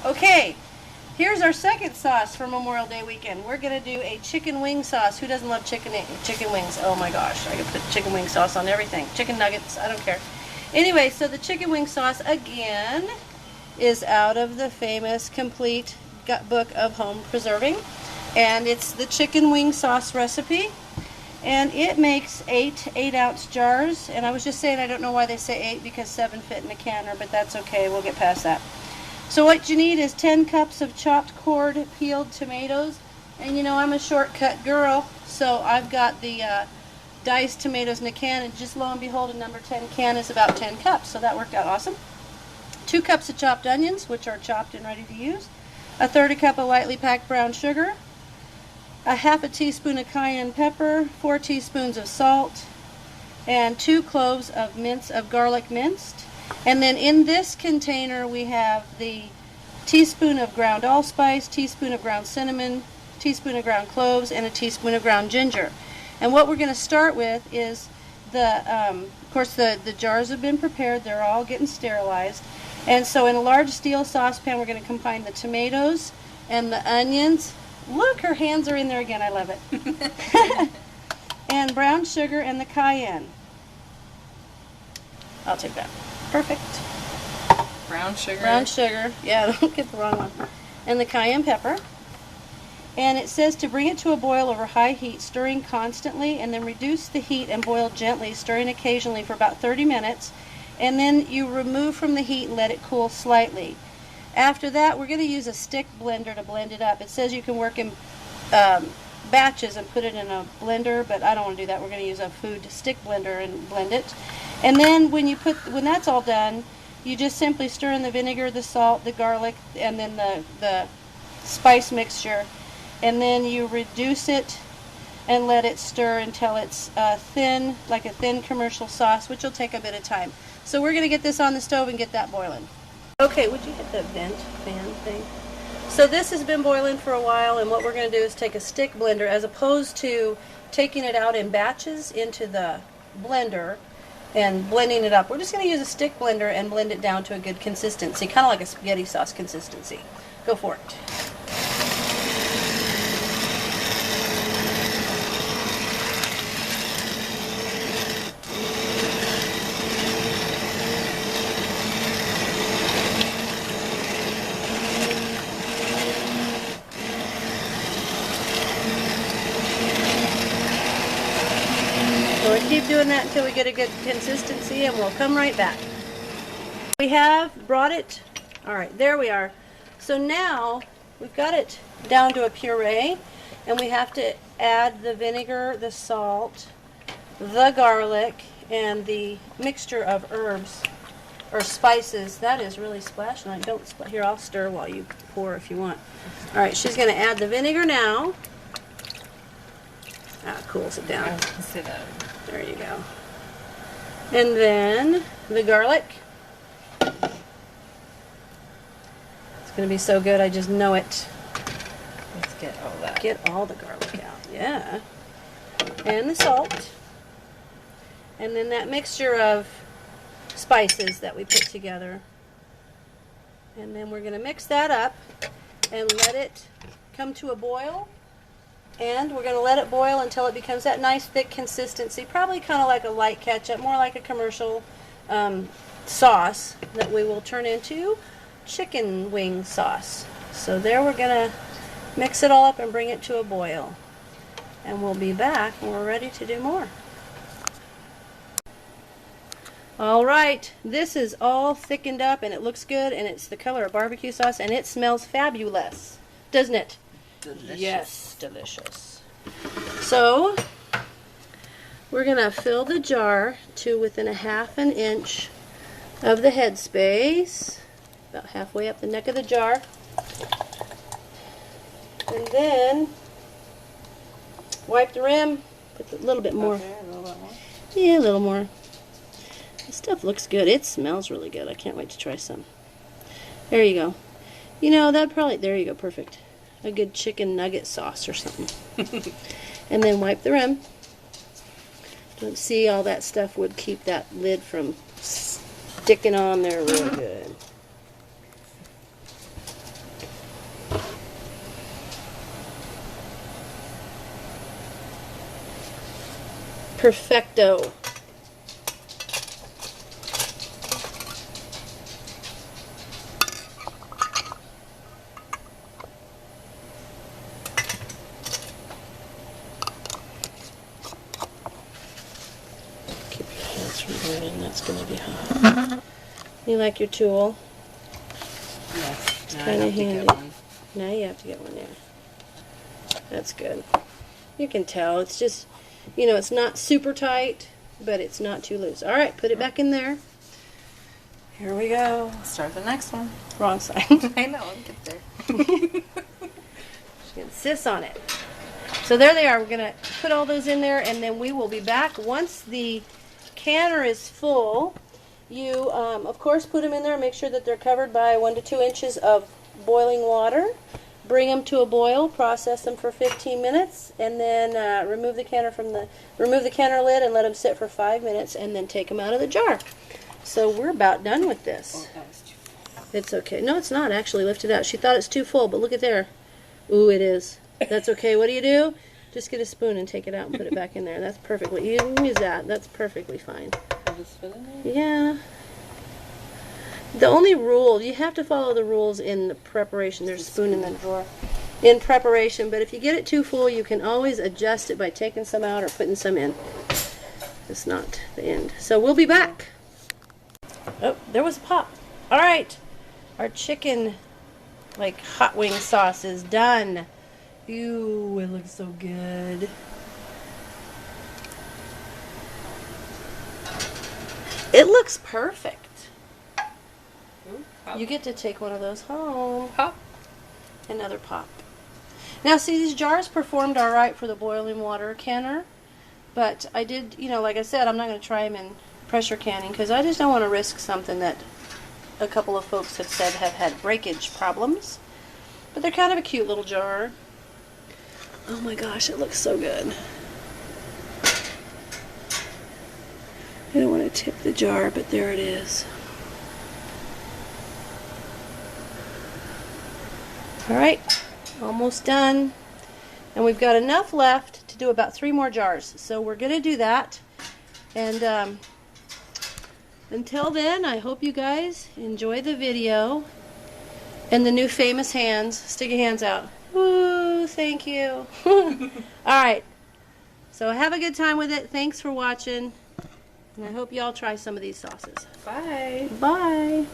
Okay, here's our second sauce for Memorial Day weekend. We're going to do a chicken wing sauce. Who doesn't love chicken wings? Oh my gosh, I could put chicken wing sauce on everything. Chicken nuggets, I don't care. Anyway, so the chicken wing sauce, again, is out of the famous complete book of home preserving. And it's the chicken wing sauce recipe. And it makes 8-ounce jars. And I was just saying I don't know why they say 8 because 7 fit in a canner, but that's okay. We'll get past that. So what you need is 10 cups of chopped cored peeled tomatoes. And you know I'm a shortcut girl, so I've got the diced tomatoes in a can, and just lo and behold, a number 10 can is about 10 cups, so that worked out awesome. 2 cups of chopped onions, which are chopped and ready to use. 1/3 cup of lightly packed brown sugar. 1/2 teaspoon of cayenne pepper. 4 teaspoons of salt. And 2 cloves of garlic minced. And then in this container we have the teaspoon of ground allspice, teaspoon of ground cinnamon, teaspoon of ground cloves, and a teaspoon of ground ginger. And what we're going to start with is of course the jars have been prepared, they're all getting sterilized. And so in a large steel saucepan we're going to combine the tomatoes and the onions. Look, her hands are in there again, I love it. And brown sugar and the cayenne. I'll take that. Perfect. Brown sugar. Brown sugar. Yeah, don't get the wrong one. And the cayenne pepper. And it says to bring it to a boil over high heat, stirring constantly, and then reduce the heat and boil gently, stirring occasionally for about 30 minutes. And then you remove from the heat and let it cool slightly. After that, we're going to use a stick blender to blend it up. It says you can work in batches and put it in a blender, but I don't want to do that. We're going to use a food stick blender and blend it. And then when that's all done, you just simply stir in the vinegar, the salt, the garlic, and then the spice mixture. And then you reduce it and let it stir until it's thin, like a thin commercial sauce, which will take a bit of time. So we're going to get this on the stove and get that boiling. Okay, would you hit the fan thing? So this has been boiling for a while, and what we're going to do is take a stick blender, as opposed to taking it out in batches into the blender and blending it up. We're just going to use a stick blender and blend it down to a good consistency, kind of like a spaghetti sauce consistency. Go for it. So we'll keep doing that until we get a good consistency, and we'll come right back. We have brought it, all right, there we are. So now we've got it down to a puree, and we have to add the vinegar, the salt, the garlic, and the mixture of herbs or spices. That is really splashing. I don't splash. Here, I'll stir while you pour if you want. All right, she's going to add the vinegar now. Ah, cools it down. There you go. And then the garlic. It's going to be so good, I just know it. Let's get all that. Get all the garlic out, yeah. And the salt. And then that mixture of spices that we put together. And then we're going to mix that up and let it come to a boil. And we're going to let it boil until it becomes that nice thick consistency, probably kind of like a light ketchup, more like a commercial sauce that we will turn into chicken wing sauce. So there, we're going to mix it all up and bring it to a boil. And we'll be back when we're ready to do more. All right, this is all thickened up and it looks good, and it's the color of barbecue sauce, and it smells fabulous, doesn't it? Delicious. Yes, delicious. So we're going to fill the jar to within 1/2 inch of the headspace, about halfway up the neck of the jar. And then wipe the rim, put a little bit more. Okay, a little bit more. Yeah, a little more. This stuff looks good. It smells really good. I can't wait to try some. There you go. You know, that probably, there you go, perfect. A good chicken nugget sauce or something. And then wipe the rim. Don't see, all that stuff would keep that lid from sticking on there real good. perfecto. Keep your hands from burning, that's going to be hot. You like your tool? Yes. Now I Kinda have to handy. get one. Now you have to get one there. That's good. You can tell. It's just, you know, it's not super tight, but it's not too loose. All right, put it back in there. Here we go. Start the next one. Wrong side. I know, I'll get there. She insists on it. So there they are. We're going to put all those in there, and then we will be back. Once the canner is full, you, of course, put them in there. Make sure that they're covered by 1 to 2 inches of boiling water. Bring them to a boil. Process them for 15 minutes, and then remove the canner lid and let them sit for 5 minutes, and then take them out of the jar. So we're about done with this. Oh, that was too full. It's okay. No, it's not. Actually, lift it out. She thought it's too full, but look at there. Ooh, it is. That's okay. What do? Just get a spoon and take it out and put it back in there. That's perfectly. You can use that. That's perfectly fine. I'll just fit in there? Yeah. The only rule, you have to follow the rules in the preparation. There's a spoon in the drawer. In preparation, but if you get it too full, you can always adjust it by taking some out or putting some in. It's not the end. So we'll be back. Oh, there was a pop. All right. Our chicken, like hot wing sauce is done. Ew, it looks so good. It looks perfect. Ooh, pop. You get to take one of those home. Pop. Another pop. Now, see, these jars performed all right for the boiling water canner, but I did, you know, like I said, I'm not going to try them in pressure canning because I just don't want to risk something that a couple of folks have said have had breakage problems. But they're kind of a cute little jar. Oh my gosh, it looks so good. I don't want to tip the jar, but there it is. All right, almost done. And we've got enough left to do about 3 more jars. So we're going to do that. And until then, I hope you guys enjoy the video. And the new famous hands. Stick your hands out. Woo, thank you. All right. So have a good time with it. Thanks for watching. And I hope y'all try some of these sauces. Bye. Bye.